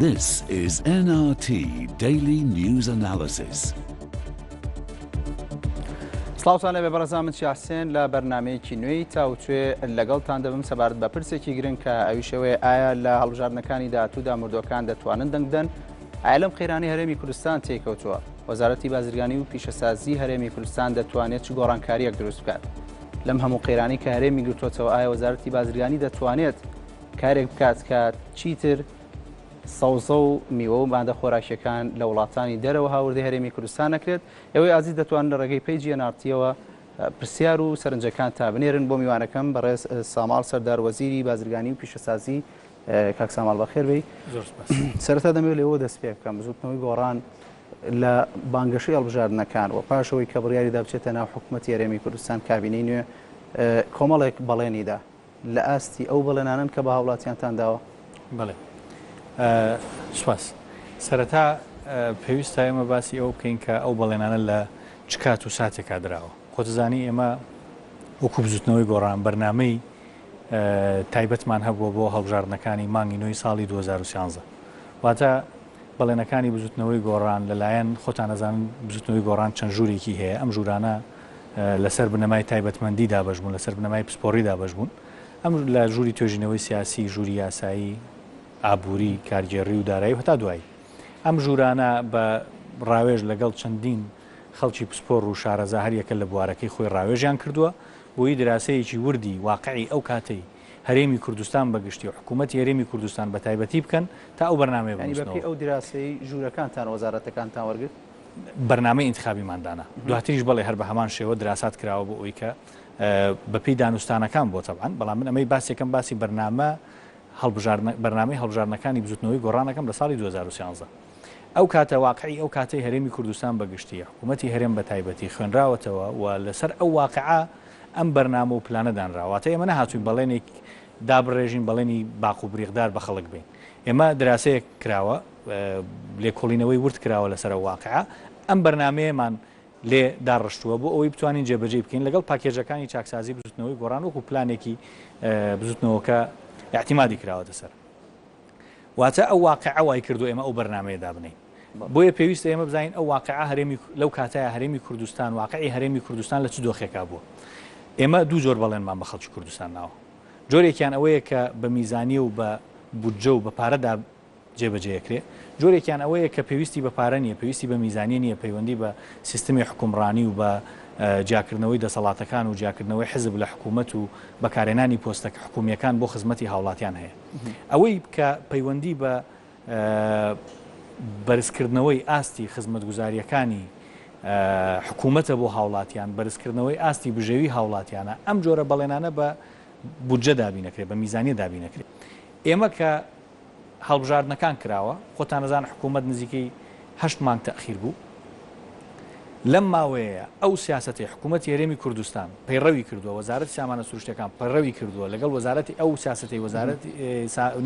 This is NRT Daily News Analysis. سڵاوتان لەبێ بەڕێزان، من چیاسێن لە بەرنامەیەکی نوێی تاوتوێ لەگەڵتان دەبم سەبارەت بە پرسێکی گرنگ کە ئەویشەوەی ئایا لە هەڵبژاردنەکانی داهاتوودا مردوەکان دەتوانن دەنگ بدەن؟ ئایا لەم قەیرانی هەرێمی کوردستان تێکەوتووە؟ وەزارەتی بازرگانی و پیشەسازی هەرێمی کوردستان دەتوانێت چ گۆڕانکاریەک دروست بکات؟ لەم هەموو قەیرانی کە هەرێمی گرتووەتەوە ئایا وەزارەتی بازرگانی دەتوانێت کارێک بکات کە چیتر سەوزە و میوە و مادە خۆراکیەکان لە وڵاتانی دەرەوە هاوردی هەرێمی کوردستان نەکرێت؟ ئەوەی ئازیز دەتوانن لە ڕێگەی پیجی NRTەوە پرسیار و سەرنجەکان تا بنێرن بۆ میوانەکەم. بەڕێز ساماڵ سەردار وەزیری بازرگانی و پیشەسازی، کاک ساماڵ بەخێر بێی. سەرەتا دەمەوێت لێەوە دەست پێ بکەم بزوتنەوەی گۆڕان لە بانگەشەی هەڵبژاردنەکان و پاشەوەی کە بڕیاریدا بچێتە ناو حکوومەتی هەرێمی کوردستان کابینەی نوێ کۆمەڵێک بەڵێنیدا لە ئاستی ئەو بەڵێنانن کە بە هاوڵاتیانتان داوە. بەڵێ، سوپاس. سەرەتا پێویستە ئێمە باسی ئەو بکەین کە ئەو بەڵێنانە لە چ کات و ساتێکا درراوە. خۆتزانی ئێمە وەکو بزوتنەوەی گۆڕان بەرنامەی تایبەتمان هەبووە بۆ هەڵبژاردنەکانی مانگی نوێی ساڵی 2013. واتە بەڵێنەکانی بزوتنەوەی گۆڕان لەلایەن خۆتان نەزانن بزوتنەوەی گۆڕان چەند ژوورێکی هەیە. ئەم ژوورانە لەسەر بنەمای تایبەتمەندی دابەش بوون، لەسەر بنەمای پسپۆڕی دابەش بوون. ئەم لە ژووری توێژینەوەی سیاسی، ژووری یاسایی، ئابووری، کارگێڕی و دارایی و هەتا دوایی. ئەم ژوورانە بە ڕاوێژ لەگەڵ چەندین خەڵکی پسپۆڕ و شارەزا هەر یەکە لە بوارەکەی خۆی ڕاوێژیان کردووە بۆی دراسەیەکی وردی واقعی ئەو کاتەی هەرێمی کوردستان بەگشتی و حکوومەتی هەرێمی کوردستان بە تایبەتی بکەن تا ئەو بەرنامەیە بنووسنەوە. ئەو دراسەی ژوورەکانتان وەزارەتەکانتان وەرگرت؟ بەرنامەی ئینتخابیماندانە. دواتریش بەڵێ هەر بە هەمان شێوە دراسات کراوە بۆ ئەوی کە بەپێی دانوستانەکان بۆ تەبعاً. بەڵام من ئەمەی باسێکم باسی بەرنامەی هەڵبژاردنەکانی بزوتنەوەی گۆڕانەکەم لە ساڵی 2013. ئەو کاتە واقعی ئەو کاتەی هەرێمی کوردستان بەگشتیە حکوومەتی هەرێم بە تایبەتی خوێنراوەتەوە و لەسەر ئەو واقعە ئەم بەرنامە و پلانەدانراواتە. ئێمە نەهاتووین بەڵێنێک دابڕێژین بەڵێنی باق و بریغدار بە خەڵک بین. ئێمە دراسەیەک کراوە، لێکۆڵینەوەی ورد کراوە لەسەر واقعە. ئەم بەرنامەیەمان لێ داڕشتووە بۆ ئەوەی بتوانین جێبەجێ بکەین لەگەڵ پاکێجەکانی چاکسازی بزوتنەوەی گۆڕان وەکو پلانێکی بزوتنەوەکە احتیمادی کراوەتە سەر. واتە ئەو واقعە وای کردو ئێمە ئەو بەرنامەیەدا بنین. بۆیە پێویستە ئێمە بزانین ئەو واقعە لەو کاتایە هەرێمی کوردستان، واقعی هەرێمی کوردستان لە چ دۆخێکا بووە. ئێمە دوو جۆر بەڵێنمان بە خەڵکی کوردستان ناوە. جۆرێکیان ئەوەیە کە بە میزانی و بە بودجە و بە پارەدا جێبەجێکرێ، جۆرێکیان ئەوەیە کە پێویستی بە پارە نییە، پێویستی بە میزانی نییە، پەیوەندی بە سیستمی حکومڕانی و بە جیاکردنەوەی دەسەڵاتەکان و جیاکردنەوەی حزب لە حکوومەت و بەکارهێنانی پۆستەکە حکوومیەکان بۆ خزمەتی هاوڵاتیان هەیە. ئەوەی کە پەیوەندی بە بەرزکردنەوەی ئاستی خزمەتگوزاریەکانی حکوومەتە بۆ هاوڵاتیان، بەرزکردنەوەی ئاستی بژێوی هاوڵاتیانە، ئەم جۆرە بەڵێنانە بە بودجە دابی نەکرێت، بە میزانی دابی نەکرێت. ئێمە کە هەڵبژاردنەکان کراوە، خۆتان نەزان حکوومەت نزیکەی 8 مانگ تەخیر بوو. لەم ماوەیە ئەو سیاسەتی حکوومەتی هەرێمی کوردستان پەیڕەوی کردووە، وەزارەتی سامانە سروشتیەکان پەیڕەوی کردووە لەگەڵ وەزارەتی ئەو سیاسەتی وەزارەتی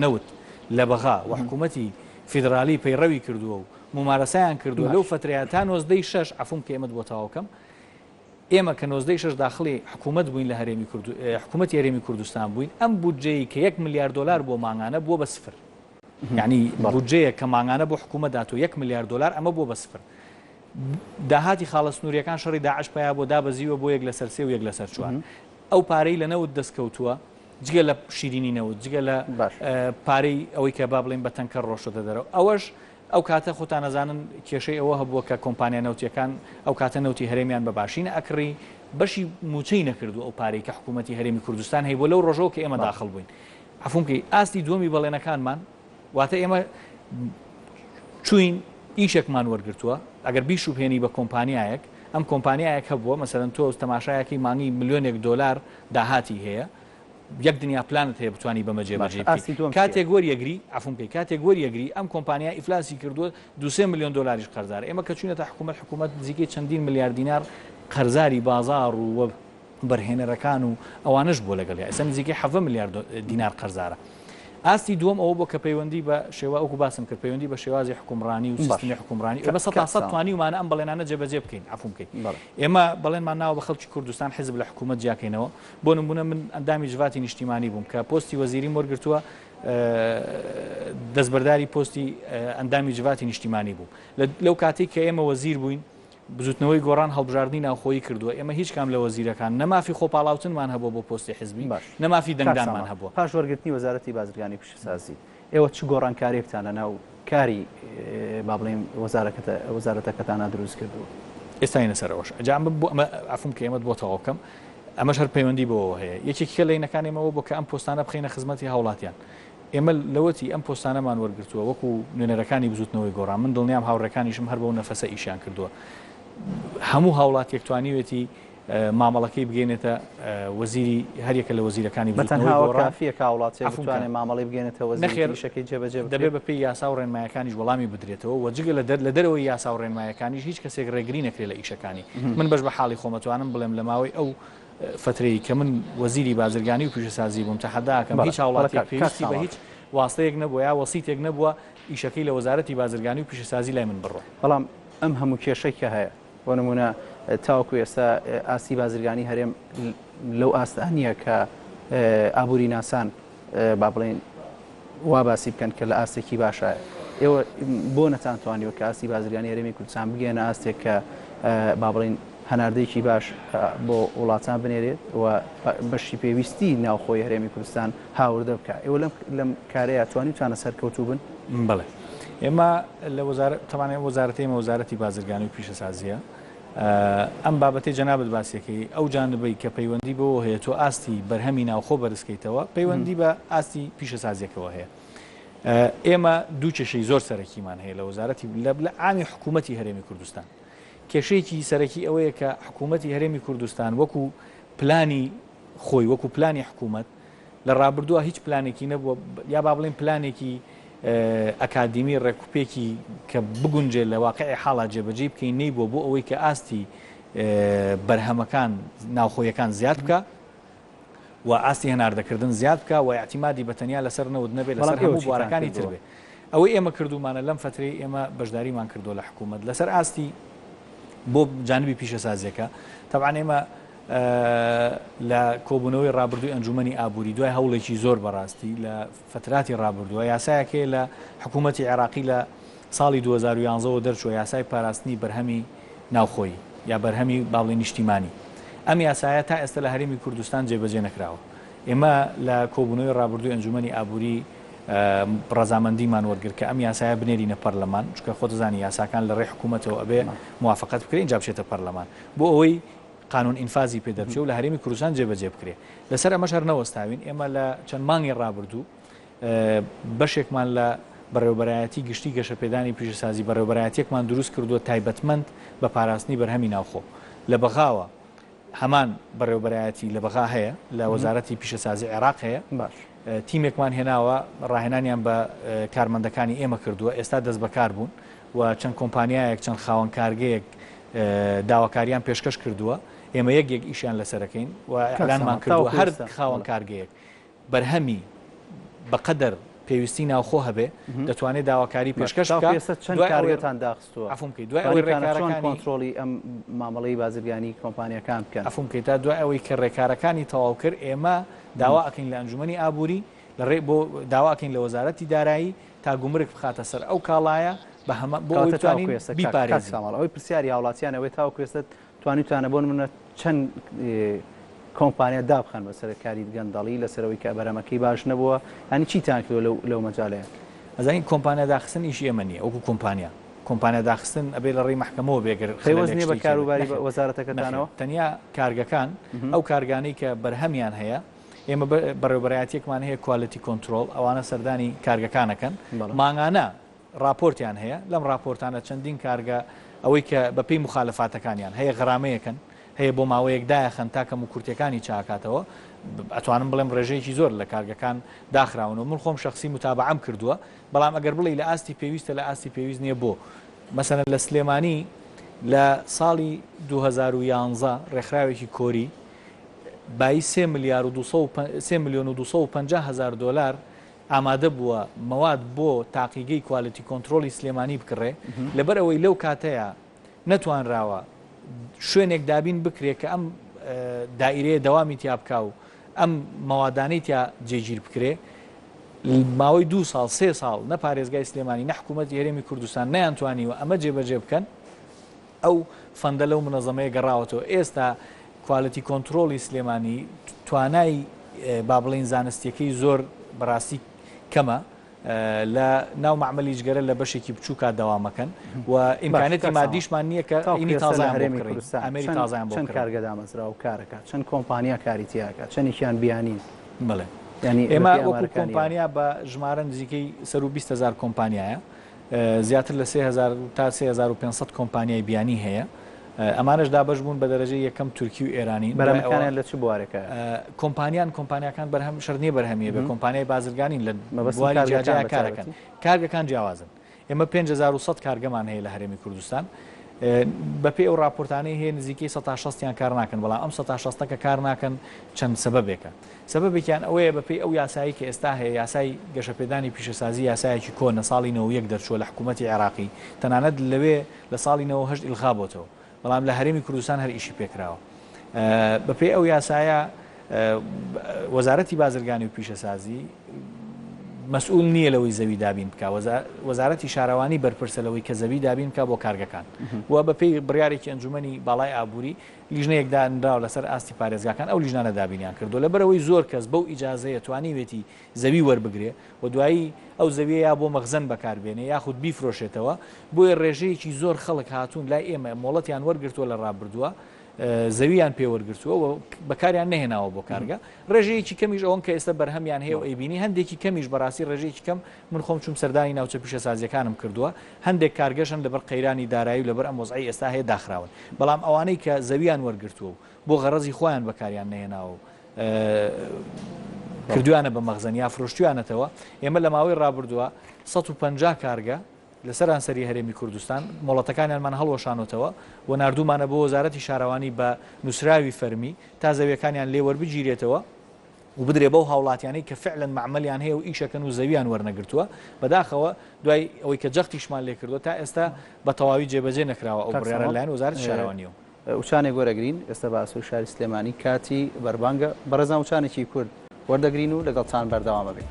نەوت لە بەغا و حکوومەتی فیدرالی پەیڕەوی کردووە و ممارەسەیان کردووە لەو فترەیە تا 96 عفوم کە ئێمە بۆ تەواوکەم. ئێمە کە 96 داخلی حکوومەت بووین لە حکوومەتی هەرێمی کوردستان بووین، ئەم بودجەی کە 1 ملیار دلار بۆ مانگانە بووە بە سفر. یعنی بودجەیە کە مانگانە بۆ حکوومەت داتوە 1 ملیار دلار، ئەمە بۆ بە سفر. داهاتی خاڵە سنووریەکان شەڕی داعش پیا بۆ دابەزیوە بۆ 1 لەسەر 3 و 1 لەسەر 4. ئەو پارەی لە نەوت دەستکەوتووە، جگە لە شیرینی نەوت، جگە لە پارەی ئەوەی کە با بڵێن بە تەنکە ڕۆشتە دەرەوە. ئەوەش ئەو کاتە خۆتان نەزانن کێشەی ئەوە هەبووە کە کۆمپانیا نەوتیەکان ئەو کاتە نەوتی هەرێمیان بە باشی ئەکڕی، بەشی موچەی نەکردو ئەو پارەی کە حکوومەتی هەرێمی کوردستان هەیە بۆ لەو ڕۆژەوە کە ئێمە داخل بووین. عفومکەی ئاستی دووەمی بەڵێنەکانمان واتە ئێمە چوین ئیشێکمان وەرگرتووە. ئەگەر بیشوبهێنی بە کۆمپانیایەک، ئەم کۆمپانیایەک هەبووە مەسەرەن تۆ تەماشایەکی مانگی ملیۆنێک دلار داهاتی هەیە، یەک دنیا پلانت هەیە بتوانی بەمە جێبەجێ بکەیت. کاتێک وەریەگری عفومکەی کاتێک وەریەگری ئەم کۆمپانیا ئیفلاسی کردووە 2 ملیۆن دلاریش قەرزارە. ئێمە کە چوونەتە حکوومەت نزیکەی چەندین ملیار دینار قەرزاری بازار و بەرهێنەرەکان و ئەوانش بۆ لەگەڵ ئێستا نزیکەی 7 ملیار دینار قەرزارە. ئاستی دووەم ئەوە بۆ کە پەیوەندی بە شێوە ئەوکو باسم کرد، پەیوەندی بە شێوازی حکومڕانی و سیستمی حکومڕانی بە 100% توانی ومانە ئەم بەڵێنانە جێبەجێ بکەین. عفوم بکەین. ئێمە بەڵێنمان ناوە بە خەڵکی کوردستان حزب لە حکوومەت جیاکەینەوە. بۆ نمونە من ئەندامی ژواتی نیشتیمانی بووم کە پۆستی وەزیریم وەرگرتووە دەستبەرداری پۆستی ئەندامی جوواتی نیشتیمانی بوو لەو کاتێک کە ئێمە وەزیر بووین بزوتنەوەی گۆڕان هەڵبژاردننی ناوخۆیی کردووە ئێمە هیچ کام لە وەزیرەکان نەمافی خۆپاڵاوتنمان هەبوو بۆ پۆستی حزبی نەمافی دەنگدانمان هەبووە پاش وەرگرتنی وەزارەتی بازرگانی پیشەسازی ئێوە چ گۆڕانکاریەکتان لە ناو کاری با بڵێم وەزارەتەکەتانە دروست کردووە ئێستا سەرەوەش ئەجام ئەفم کە ئێمە بۆ تەواو بکەم ئەمەش هەر پەیوەندی بەوە هەیە یەکێکە لە عینەکانێمەوە بۆ کە ئەم پۆستانە بخینە خزمەتی هاوڵاتیان ئێمە لەوەتی ئەم پۆستانەمان وەرگرتووە وەکو نوێنەرەکانی بزوتنەوەی گۆڕان من دڵنیام هاوڕەکانیشم هەر بەو نەفەسە ئیشیان کردووە هەموو هاوڵاتێک توانیوێتی مامەڵەکەی بگەێنێتە وەزیری هەریەکە لە وەزیرەکانی بەتەنهاوەکافیەکە وڵاتی بتوانێت مامەڵی بگەێنێتەوە وەزیرشەکەی جێبەجێ دەبێت بە پێی یاسا و ڕێنمایەکانیش وەڵامی بدرێتەوە وەجگە لە دەرەوەی یاسا و ڕێنمایەکانیش هیچ کەسێک ڕێگری نەکرێت لە ئیشەکانی من بەش بە حاڵی خۆمەتوانم بڵێم لە ماوەی ئەو فترەی کە من وەزیری بازرگانی و پیشەسازی بووم تەحەداکەم هیچ هاوڵاتێک پێویستی بە هیچ واستەیەک نەبووە یا وەسیتێک نەبووە ئیشەکەی لە وەزارەتی بازرگانی و پیشەسازی لای من بڕۆ بەڵام ئەم هەموو کێشەی کە هەیە بۆ نمونە تاوەکو ئێستا ئاستی بازرگانی هەرێم لەو ئاستانیە کە ئابووری ناسان با بڵێن وا باسی بکەن کە لە ئاستێکی باشە ئێوە بۆ نەتانتوانیوە کە ئاستی بازرگانی هەرێمی کوردستان بگەێنە ئاستێک کە با بڵێن هەناردەیەکی باش بۆ وڵاتان بنێرێت و بەشی پێویستی ناوخۆی هەرێمی کوردستان هاوردە بکە ئێوە لەم کارەیە توانیتوانە سەرکەوتوو بن بڵێ ئێمە لە تەوانێت وەزارەتێمە وەزارەتی بازرگانی و پیشەسازیە ئەم بابەتی جەنابەت باسیەکەی ئەو جانبەی کە پەیوەندی بەوە هەیە تۆ ئاستی بەرهەمی ناوخۆ بەرزکەیتەوە پەیوەندی بە ئاستی پیشەسازیەکەەوە هەیە ئێمە دوو کێشەی زۆر سەرەکیمان هەیە لە وەزارەتی لە ئامی حکوومەتی هەرێمی کوردستان کێشەیەکی سەرەکی ئەوەیە کە حکوومەتی هەرێمی کوردستان وەکو پلانی خۆی وەکو پلانی حکوومەت لە ڕابردووە هیچ پلانێکی نەبووە یا با بڵێن پلانێکی ئەکادیمی ڕێکوپێکی کە بگونجێت لە واقعی حاڵا جێبەجێ بکەین نەیبووە بۆ ئەوەی کە ئاستی بەرهەمەکان ناوخۆیەکان زیاد بکە و ئاستی هەناردەکردن زیاد بکە و اعتیمادی بەتەنیا لەسەر نەوت نەبێت لەسەر هەموو بوارەکانی تر بێت ئەوەی ئێمە کردومانە لەم فترەی ئێمە بەشداریمان کردو لە حکوومەت لەسەر ئاستی بۆ جانبی پیشەسازیەکە طبعاً ئێمە لە کۆبوونەوەی ڕابردووی ئەنجومەنی ئابووری دوای هەوڵێکی زۆر بەڕاستی لە فتراتی ڕابردووە یاسایەکەی لە حکوومەتی عێراقی لە ساڵی 2011 دەرچووە یاسای پاراستنی بەرهەمی ناوخۆیی یا بەرهەمی باڵی نیشتیمانی ئەم یاسایە تا ئێستا لە هەرێمی کوردستان جێبەجێ نەکراوە ئێمە لە کۆبوونەوەی ڕابردووی ئەنجومەنی ئابووری ڕەزامەندیمان وەرگرت کە ئەم یاسایە بنێرینە پەرلەمان چونکە خۆتەزانی یاساکان لە ڕێی حکوومەتەوە ئەبێ موافقەت بکرێن اینجا بچێتە پەرلەمان بۆ ئەوەی قانون ئینفازی پێدەبچێ و لە هەرێمی کوردستان جێبەجێ بکرێ لەسەر ئەمەش هەر نەوەستاوین ئێمە لە چەند مانگی ڕابردوو بەشێکمان لە بەڕێوەبەرایەتی گشتی گەشەپێدانی پیشەسازی بەڕێوەبەرایەتێکمان دروست کردووە تایبەتمەند بە پاراستنی بەرهەمی ناوخۆ لە بەغاوە هەمان بەڕێوەبەرایەتی لە بەغا هەیە لە وەزارەتی پیشەسازی عێراق هەیە باش تیمێکمان هێناوە ڕاهێنانیان بە کارمەندەکانی ئێمە کردووە ئێستا دەست بەکار بوون و چەند کۆمپانیایەک چەند خاوەن کارگەیەک داواکاریان پێشکەش کردووە ئێمە یەک ئیشیان لەسەرەکەین و ئەلانمان کردووە هەر خاوەن کارگەیەک بەرهەمی بەقەدەر پێویستی ناوخۆ هەبێ دەتوانێت داواکاری پێشکەش چەند کارگەتان داخستووە ئەفۆمکەی دوای ئەوەی ڕێکارەکانی کۆنتڕۆلی ئەم مامەڵەی بازرگانی کۆمپانیەکان بکەن ئەفۆمکەی تا دوای ئەوەی کە ڕێکارەکانی تەواو کرد ئێمە داوا ئەکەین لە ئەنجومەنی ئابووری لە ڕێ بۆ داواکەین لە وەزارەتی دارایی تا گومرگ بخاتە سەر ئەو کاڵایە بە هەمە بۆ بیپارێزین ئەوەی پرسیاری هاوڵاتیان ئەوەی تاوکوێستت توانیتوانە بۆن منە چەند کۆمپانیا دابخەن بەسەر کاری گەندەڵی لەسەرەوەی کە بەرەمەکەی باش نەبووە ینی چیتان کردو لەو مەجالەیە ئەزانین کۆمپانیا داخستن ئیشی ئێمە نیە وەکو کۆمپانیا داخستن ئەبێ لە ڕێی محکەمەوە بێگر خێوەزنی بە کاروباری وەزارەتەکەتانەوە تەنیا کارگەکان ئەو کارگانەی کە بەرهەمیان هەیە ئێمە بەڕێوەبەرایەتێکمان هەیە کوالیتی کۆنتڕۆل ئەوانە سەردانی کارگەکانەکەن مانگانە راپۆرتیان هەیە لەم راپۆرتانە چەندین کارگە ئەوەی کە بەپێی مخالفاتەکانیان هەیە غەرامەیەکەن هەیە بۆ ماوەیەکدایە خەنتاکەم و کورتەکانی چاکاتەوە ئەتوانم بڵێم ڕێژەیەکی زۆر لە کارگەکان داخراونەوە من خۆم شخصی متابعەم کردووە بەڵام ئەگەر بڵێ لە ئاستی پێویستە لە ئاستی پێویست نییە بۆ مەسەلەن لە سلێمانی لە ساڵی 2011 ڕێکخراوێکی کۆری بای 3 ملیۆن و 250 هزار دلار ئامادە بووە مەواد بۆ تاقیگەی کوالیتی کۆنتڕۆلی سلێمانی بکڕێ لەبەر ئەوەی لەو کاتەیە نەتوانراوە شوێنێک دابین بکرێت کە ئەم دائیرەیە دەوامی تیا بکە و ئەم مەوادانەی تیا جێگیر بکرێ ماوەی 2 ساڵ 3 ساڵ نە پارێزگای سلێمانی نە حکوومەتی هەرێمی کوردستان نەیانتوانیوە ئەمە جێبەجێ بکەن ئەو فەندە لەو منەظەمەیە گەڕاوەتەوە ئێستا کوالەتی کۆنتترۆلی سلێمانی توانای با بڵین زانستیەکەی زۆر بەڕاستی کەمە لە ناو معمەلیجگەرە لە بەشێکی بچووکە دەوامەکەن و ئیمکانەتی مادیشمان نییە کە ئینی تازایان ئەمری تازایان بۆ چەند کارگە دامەزرا و کارەکە چەند کۆمپانیا کاریتیاکە چەندێکیان بیانی بڵێ ئێمە وەکو کۆمپانیا بە ژمارە نزیکەی سەر و 20,000 کۆمپانیایە زیاتر لە 3,000 تا 3,500 کۆمپانیای بیانی هەیە ئەمانش دابش بوون بە دەرەجەی یەکەم تورکی و ئێرانی بەرهەمەکانیان لە چ بوارێکە کۆمپانیەکان بەرهەم شەرنیە بەرهەمیە بە کۆمپانیای بازرگانین لە بواری جیاجیا کارەکەن کارگەکان جیاوازن ئێمە 5,100 کارگەمان هەیە لە هەرێمی کوردستان بەپێی ئەو راپۆرتانەی هەیە نزیکەی 160یان کار ناکەن بەڵام ئەم 160کە کار ناکەن چەند سەبەبێکە سەبەبێکیان ئەوەیە بەپێی ئەو یاسایی کە ئێستا هەیە یاسای گەشەپێدانی پیشەسازی یاسایەکی کۆنە ساڵی 91 دەرچووە لە حکوومەتی عێراقی تەنانەت لەوێ لە ساڵی 98 ئیلغا بۆتەوە بەڵام لە هەرێمی کوردستان هەر ئیشی پێکراوە بەپێی ئەو یاسایە وەزارەتی بازرگانی و پیشەسازی مەسئول نییە لەوەی زەوی دابین بکە وەزارەتی شارەوانی بەرپرسە لەوەی کە زەوی دابین بکە بۆ کارگەکان و بەپێی بڕیارێکی ئەنجومەنی باڵای ئابووری لیژنەیەکدا ئەندراوە لەسەر ئاستی پارێزگاکان ئەو لیژنانە دابینیان کردو لەبەرەوەی زۆر کەس بەو ئیجازەیە توانیوێتی زەوی وەربگرێ و دوایی ئەو زەویە یا بۆ مەخزن بەکاربێنێ یاخود بیفرۆشێتەوە بۆیە ڕێژەیەکی زۆر خەڵک هاتوون لای ئێمە مۆڵەتیان وەرگرتووە لە ڕابردووە زەویان پێوەرگرتووە و بەکاریان نەهێناوە بۆ کارگە ڕێژەیەکی کەمیش ئەوەن کە ئێستا بەرهەمیان هەیە و ئەیبینی هەندێکی کەمیش بەڕاستی ڕێژەیەکی کەم من خۆم چوم سەردانی ناوچە پیشەسازیەکانم کردووە هەندێک کارگەشن لەبەر قەیرانی دارایی و لەبەر ئەم وەزعی ئێستا هەیە داخراون بەڵام ئەوانەی کە زەویان وەرگرتووە بۆ غەڕەزی خۆیان بەکاریان نەهێناوە کردویانە بە مەخزن یا فرۆشتویانەتەوە ئێمە لە ماوەی ڕابردووە 150 کارگە لە سەرانسەری هەرێمی کوردستان مۆڵەتەکانیانمان هەڵوەشانۆتەوە و نردومانە بۆ وەزارەتی شارەوانی بە نووسراوی فەرمی تا زەویەکانیان لێ وەربگیرێتەوە و بدرێ بەو هاوڵاتیانەی کە فعلەن معمەلیان هەیە و ئیشەکەن و زەویان وەرنەگرتووە بەداخەوە دوای ئەوەی کە جەختیشمان لێ کردووە تا ئێستا بە تەواوی جێبەجێ نەکراوە ئەو بڕیارە لایەن وەزارەتی شارەوانیەوە وچانێک وەرەگرین ئێستا باسوی شاری سلێمانی کاتی بەربانگە بەڕێزان وچانێکی کورد وەردەگرین و لەگەڵتان بەردەوامە بین.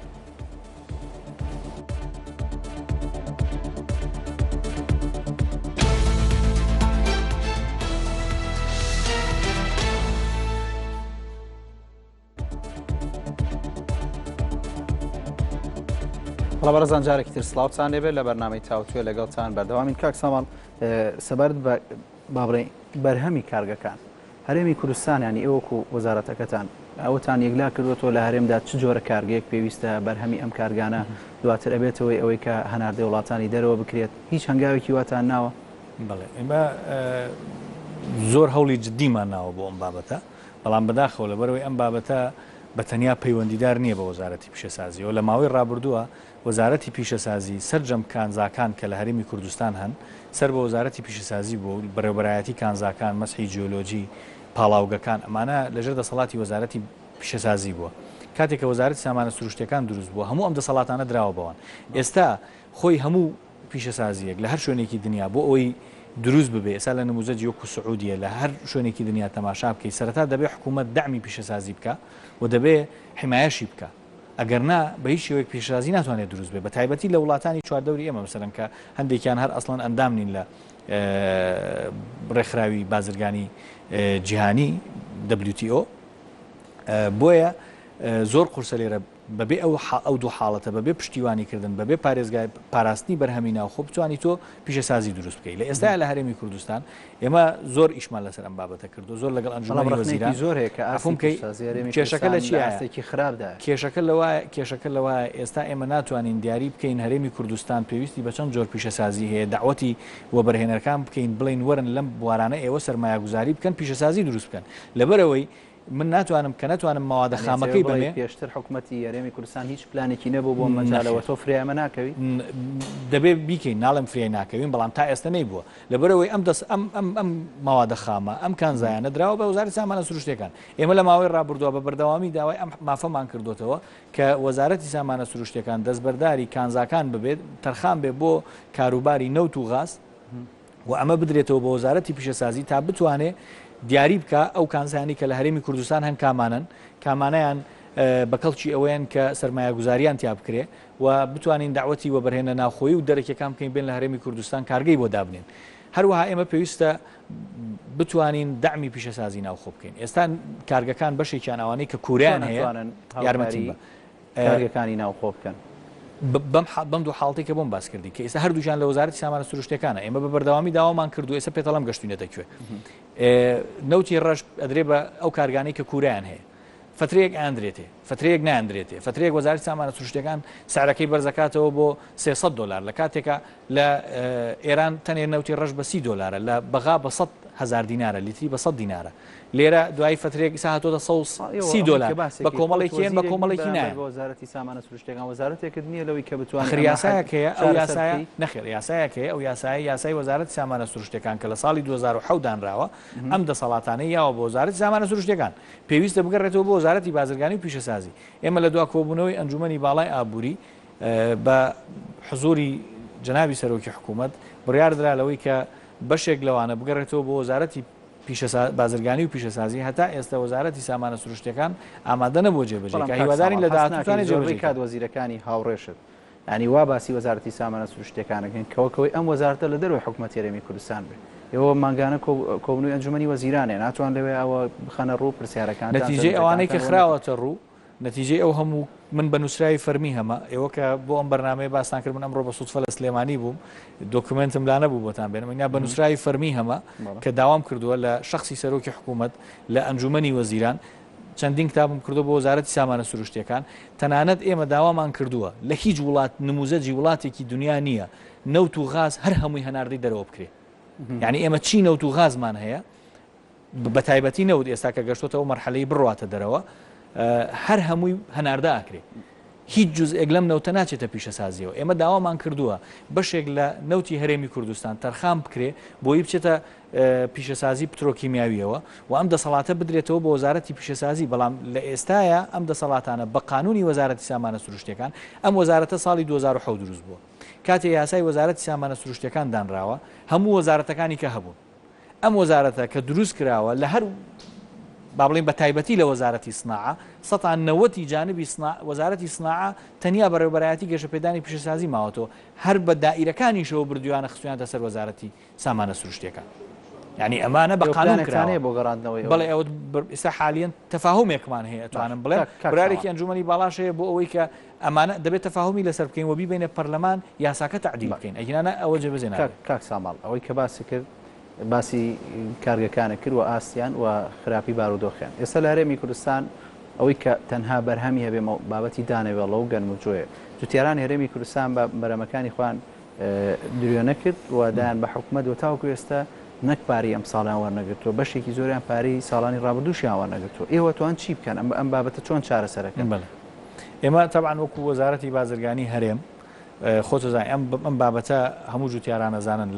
بەڕێزان جارێکی تر سڵاوتان لێبێت لە بەرنامەی تاوتوێ لەگەڵتان بەردەوامین کاک سامان سەبارەت بە بابڕێ بەرهەمی کارگەکان هەرێمی کوردستان ینی ئێوەکو وەزارەتەکەتان ئەوتان یەکلا کردوەوە لە هەرێمدا چ جۆرە کارگەیەک پێویستە بەرهەمی ئەم کارگانە دواتر ئەبێتەوەی ئەوەی کە هەناردەی وڵاتانی دەرەوە بکرێت هیچ هەنگاوێکی واتان ناوە؟ بڵێ ئێمە زۆر هەوڵی جدیمان ناوە بۆ ئەم بابەتە بەڵام بەداخەوە لەبەرەوەی ئەم بابەتە بە تەنیا پەیوەندیدار نییە بە وەزارەتی پیشەسازیەوە لە ماوەی ڕابردووە وەزارەتی پیشەسازی سەرجەم کانزاکان کە لە هەرێمی کوردستان هەن سەر بە وەزارەتی پیشەسازی بۆ بەرەبەرایەتی کانزاکان مەسحی جیۆلۆجی پاڵاوگەکان ئەمانە لەژێر دەسەڵاتی وەزارەتی پیشەسازی بووە کاتێک کە وەزارەتی سامانە سروشتەکان دروست بووە هەموو ئەم دەسەڵاتانە دراوە بەوان ئێستا خۆی هەموو پیشەسازیەک لە هەر شوێنێکی دنیا بۆ ئەوەی دروست ببێ ئێستا لە نموزەجی وەکو سعودیە لە هەر شوێنێکی دنیا تەماشا بکەی سەرەتا دەبێ حکوومەت دەعمی پیشەسازی بکە و دەبێ حمایەشی بکە ئەگەرنا بە هیچ شێوەیەک پیشەسازی ناتوانێت دروست بێ بە تایبەتی لە وڵاتانی چواردەوری ئێمە مەسەرەن کە هەندێکیان هەر ئەسڵەن ئەندام نین لە ڕێکخراوی بازرگانی جیهانی WTO بۆیە زۆر قورسە لێرە بەبێ ئەو دوو حاڵەتە بەبێ پشتیوانیکردن بەبێ پارێزگای پاراستنی بەرهەمی ناو خۆ بتوانانی تۆ پیشەسازی دروست بکەیت لە ئێستا لە هەرێمی کوردستان ئێمە زۆر ئیشمان لەسەر ئەم بابەتە کردو زۆر لەگەڵ ئەنجومەنی وەزیران زۆر هەیە کە کێشەکە لە چیەکی خراپدا کێشەکە لەوە ئێستا ئێمە ناتوانین دیاری بکەین هەرێمی کوردستان پێویستی بە چەند جۆر پیشەسازی هەیە داوەتی وەبەرهێنەرەکان بکەین بڵین وەرن لەم بوارانە ئێوە سەرمایه‌گوزاری بکەن پیشەسازی دروست بکەن لەبەرەوەی من ناتوانم کە ناتوانم ماوەدە خامەکەی بڵێ پێشتر حکوومەتی هەرێمی کوردستان هیچ پلانێکی نەبوو بۆ مەجالەوە تۆ فریامە ناکەوی دەبێ بیکەین ناڵم فریای ناکەوین بەڵام تا ئێستا نەیبووە لەبەرەوەی ئەم ماوەدە خامە ئەم کانزایانە دراوە بە وەزارەتی سامانە سروشتەکان ئێمە لە ماوەی ڕابردووە بە بەردەوامی داوای ئەم مافەمان کردوتەوە کە وەزارەتی سامانە سروشتەکان دەستبەرداری کانزاکان ببێت تەرخان بێ بۆ کاروباری نەوت و غاز و ئەمە بدرێتەوە بە وەزارەتی پیشەسازی تا بتوانێت دیاری بکە ئەو کانزایانی کە لە هەرێمی کوردستان هەن کامانن کامانەیان بەکەڵکی ئەوەیان کە سەرمایە گوزاریان تیا بکرێ و بتوانین داوەتی وەبەرهێنە ناوخۆیی و دەرەکیەکان بکەین بێن لە هەرێمی کوردستان کارگەی بۆ دابنێن. هەروەها ئێمە پێویستە بتوانین دامی پیشەسازی ناوخۆ بکەین. ئێستا کارگەکان بەشێکیان ئەوانەی کە کووریان هەیە یارمەتی کارگەکانی ناوخۆ بکەن. بەم دوو حاڵەتی کە بۆم باس کردی کە ئێستا هەردووشان لە وەزارەتی سامانە سروشتەکانە ئێمە بە بەردەوامی داوامان کردو ئێستا پێتەڵام گەشتوینەتە کوێ نەوتی ڕەش ئەدرێ بە ئەو کارگانەی کە کووریان هەیە فترەیەک ئاندرێتێ فترەیەک ناندرێتێ فترەیەک وەزارەتی سامانە سروشتەکان سعرەکەی بەرزەکاتەوە بۆ $300 لە کاتێکە لە ئێران تەنێ نەوتی ڕەش بە $30 لە بەغا بە 100,000 دینارە لیتری بە 100 دینارە لێرە دوای فترێک ساهاتۆ $130 بە کۆمەڵێکیان بە کۆمەڵێکی نایە وەزارەتی سامانە سروشتەکان وەزارەتێکت نییە لەوەی کە بتوانێت خریاسایەکەیە ئەو یاسایە نەخێر یاسایەکەیە ئەو یاسای وەزارەتی سامانە سروشتەکان کە لە ساڵی 2010 دانراوە ئەم دەسەڵاتانەی یاوە بۆ وەزارەتی سامانە سروشتەکان پێویستە بگەڕێتەوە بۆ وەزارەتی بازرگانی و پیشەسازی. ئێمە لە دوا کۆبوونەوەی ئەنجومەنی باڵای ئابووری بە حزوری جنابی سەرۆکی حکوومەت بڕیار درا لەوەی کە بەشێک لەوانە بگەڕێتەوە بۆ وەزارەتی بازرگانی و پیشەسازی هەتا ئێستا وەزارەتی سامانە سروشتەکان ئامادە نەبوو جێبەجێ هیوادارین لە داهاتووتانی جێبەجێ کات وەزیرەکانی هاوڕێشت ینی وا باسی وەزارەتی سامانە سروشتەکانەکەن کەوەکەوەی ئەم وەزارەتە لە دەروی حکوومەت هێرەمی کوردستان بێت. ئێوە مانگانە کۆبنەوەی ئەنجومەنی وەزیرانێ ناتوان لەوێ ئەوە بخەنە ڕوو پرسیارەکان نەتیجەی ئەوانەی کە خراوەتە ڕوو نەتیجەی ئەو هەموو من بە نووسراوی فەرمی هەمە ئێوە کە بۆ ئەم بەرنامەیە باسان کرد من ئەمڕۆ بە سوودفە لە سلێمانی بووم دۆکمنتم لا نەبوو بۆتان بێنم بە نووسراوی فەرمی هەمە کە داوام کردووە لە شخصی سەرۆکی حکوومەت لە ئەنجومەنی وەزیران چەندین کتابم کردو بۆ وەزارەتی سامانە سروشتەکان تەنانەت ئێمە داوامان کردووە لە هیچ وڵات نموزەجی وڵاتێکی دنیا نییە نەوت و غاز هەر هەمووی هەناردەی دەرەوە بکرێ. یعنی ئێمە چی نەوت و غازمان هەیە بە تایبەتی نەوت ئێستا کە گەشتۆتەوە مەرحەلەی بڕواتە دەرەوە هەر هەمووی هەناردە ئاکرێ هیچ جزئێک لەم نەوتە ناچێتە پیشەسازیەوە. ئێمە داوامان کردووە بەشێک لە نەوتی هەرێمی کوردستان تەرخان بکرێ بۆی بچێتە پیشەسازی پترۆکیمیاویەوە و ئەم دەسەڵاتە بدرێتەوە بۆ وەزارەتی پیشەسازی بەڵام لە ئێستاە ئەم دەسەڵاتانە بە قانونی وەزارەتی سامانە سروشتەکان ئەم وەزارەتە ساڵی 2010 دروست بووە کاتێ یاسای وەزارەتی سامانە سروشتەکان دانراوە هەموو وەزارەتەکانی کە هەبوون ئەم وەزارەتە کە دروست کراوە لە هەر بابڵین بە تایبەتی لە وەزارەتی سناعە 190 جانبی وەزارەتی سناعە تەنیا بەڕێوەبەرایەتی گەشەپێدانی پیشەسازی ماوەتەوە هەر بە دائیرەکانیشەوە بردویانە خستویانتە سەر وەزارەتی سامانە سروشتەکان. یعنی ئەمانە بە قانون کرانێ بۆ گەڕاندنەوەی بەڵێ ئەوە ئێستا حالیان تەفاهمێکمان هەیە توانم بڵێ برارێکی ئەنجومەنی باڵاش هەیە بۆ ئەوەی کە ئەمانە دەبێت تەفاهمی لەسەر بکەین و بیبینە پەرلەمان یاساکە تعدیل بکەین ئەگەنانە ئەوە جێبەجێ ناکات. کاک ساماڵ ئەوەی کە باسی کرد باسی کارگەکانە کرد و ئاسیان و خراپی بارودۆخیان ئێستا لە هەرێمی کوردستان ئەوەی کە تەنها بەرهەمی هەبێ بابەتی دانەوێڵە و گەنمجوۆیە جوتیاران هەرێمی کوردستان بە بەرەمەکانی خوان درێ نەکرد و دایان بە حکوومەت و تاوەکو ئێستا نەک پاری ئەم ساڵیان وەرنەگرتووە بەشێکی زۆریان پاری ساڵانی ڕابردووشیان وەرنەگرتووە ئێوە توان چی بکەن ئەم بابەتە چۆن چارەسەرەکەن؟ ئێمە تەبعاً وەکو وەزارەتی بازرگانی هەرێم خۆتەزای ئەم بابەتە هەموو جوتیاران نەزانن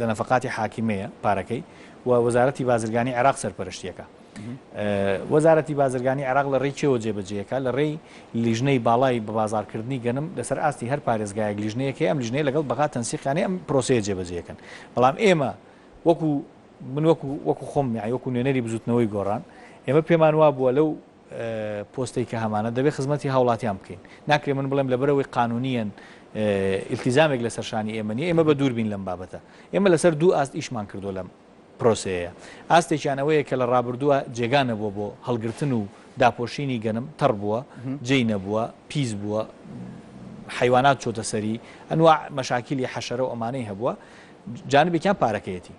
لە نەفقاتی حاکیمەیە پارەکەی و وەزارەتی بازرگانی عێراق سەرپەرشتیەکە. وەزارەتی بازرگانی عێراق لە ڕێی چێوە جێبەجێیەکە لە ڕێی لیژنەی باڵای بە بازارکردنی گەنم لەسەر ئاستی هەر پارێزگایەک لیژنەیەکە ئەم لیژنەیە لەگەڵ بەغا تەنسیقیانەی ئەم پرۆسەیە جێبەجێیەکەن. بەڵام ئێمە وەکو خۆم وەکو نوێنەری بزوتنەوەی گۆڕان ئێمە پێمان وا بووە لەو پۆستەی کە هەمانە دەبێت خزمەتی هاوڵاتیان بکەین ناکرێ من بڵێم لەبەرەوەی قانونیان ئیلتیزامێک لە سەرشانی ئێمە نیە ئێمە بە دووربین لەم بابەتە ئێمە لەسەر دوو ئاست ئیشمان کردو لەم پرۆسەیە ئاستێکیانەوەیە کە لە ڕابردووە جێگانە بووە بۆ هەڵگرتن و داپۆشینی گەنم تەڕ بووە جێی نەبووە پیس بووە حیوانات چۆتە سەری ئەنواع مەشاکیلی حەشەرە و ئەمانەی هەبووە جانبێکیان پارەکەیەتی